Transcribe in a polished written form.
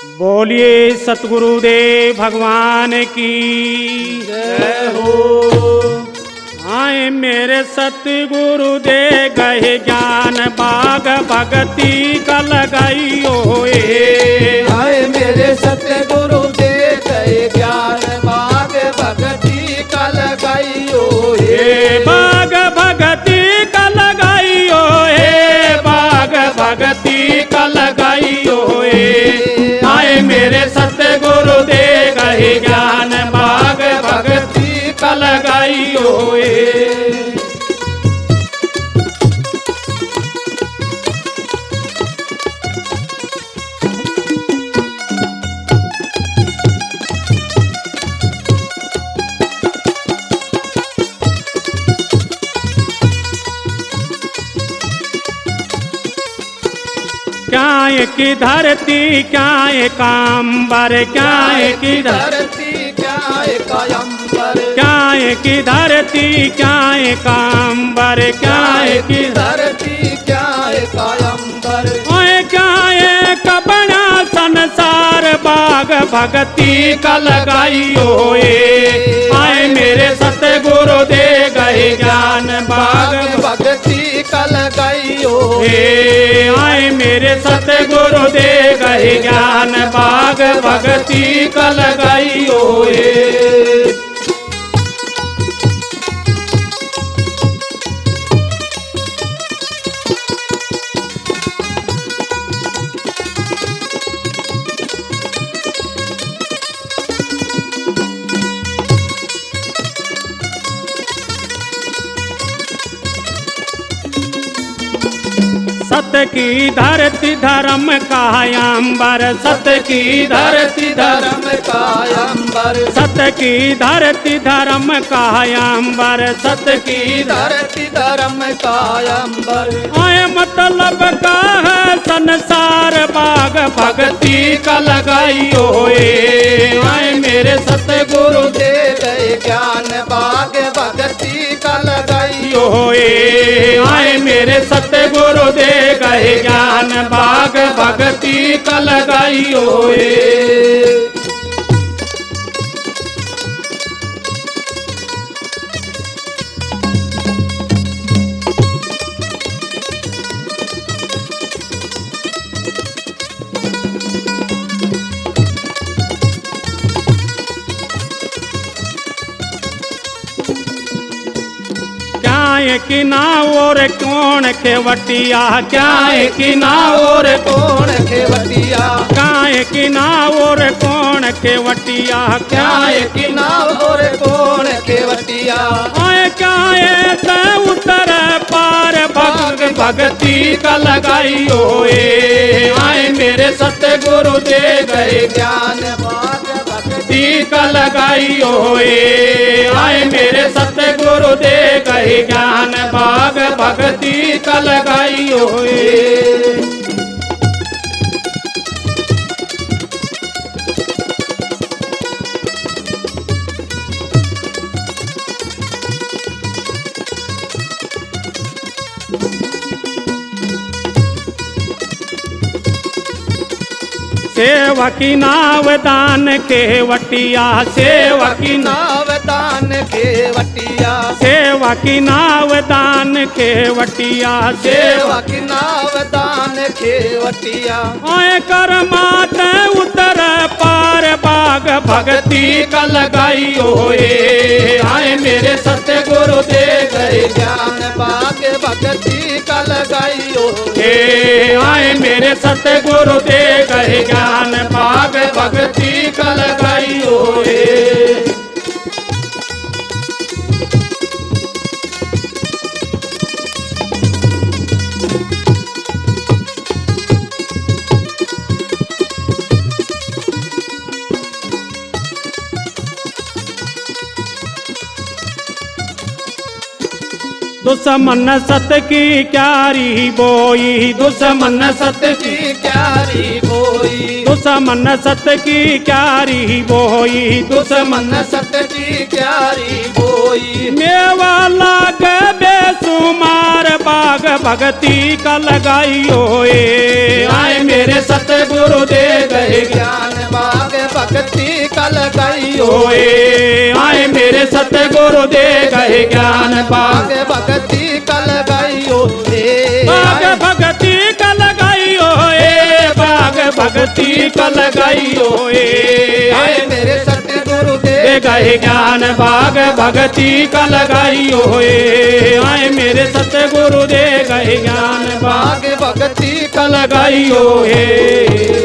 बोलिए सतगुरुदेव भगवान की जय हो। आए मेरे सतगुरु दे गए ज्ञान बाग भगती का लगाइयो आए मेरे सतगुरु दे गए ज्ञान बाग भगती का लगाइयो बाग भगती का लगाइयो बाग भगती का लगाइयो आए मेरे सतगुरु दे गए ज्ञान बाग भगती का लगाइयो क्या की धरती क्या काम्बर क्या की धरती क्या कायंबर क्या की धरती क्या काम्बर क्या की धरती क्या कायंबर ओए क्या कबड़ा संसार बाग भगती का लगाइयो आए मेरे सतगुरु दे गए ज्ञान बाग भगती का लगाइयो आए मेरे सतगुरु दे गए ज्ञान बाग भगती का लगाइयो सत की धरती धर्म कायंबर सत की धरती धर्म कायंबर सत की धरती धर्म कायंबर सत की धरती धर्म कायंबर आए मतलब का है संसार बाग भगती का लगाइयो आए मेरे सतगुरु दे गए ज्ञान बाग भगती का लगाइयो आए मेरे सतगुरु दे गए ज्ञान बाग भगती का लगाइयो क्या कि ना और कौन खेवटिया क्या कि ना और कौन खेवटिया क्या कि ना और कौन खेवटिया क्या कि ना और कौन खेवटिया आए क्या उतर पार भग भगती का लगाइयो आए मेरे सतगुरु दे गए ज्ञान बाग भगती का लगाइयो आए मेरे सतगुरु दे गए ज्ञान बाग भगती का लगाइयो सेवकी नाव दान केवटिया सेवकी नाव दान खेवटिया सेवकी नाव दान केवटिया सेवकी नाव दान खेवटिया आए कर मात उतर पार बाग भगती का लगाइयो आए मेरे सतगुरु दे गए ज्ञान बाग भगती का लगाइयो आए मेरे सतगुरु दे गए ज्ञान बाग भगती का लगाइयो दुश्मन सत की क्यारी बोई दुश्मन सत की क्यारी बोई दुश्मन सत की क्यारी बोई दुश्मन सत की क्यारी बोई मेवा लाग बेसुमार बाग भगती का लगाइयो आए मेरे सतगुरु दे गए ज्ञान सतगुरु दे गए ज्ञान बाग भगती कल गाइयो बाग भगती कल गाइयो बाग भगती कल गाइयो आए मेरे सतगुरु दे गए ज्ञान बाग भगती कल गाइयो आए मेरे सतगुरु दे गए ज्ञान बाग भगती कल कल गाइयो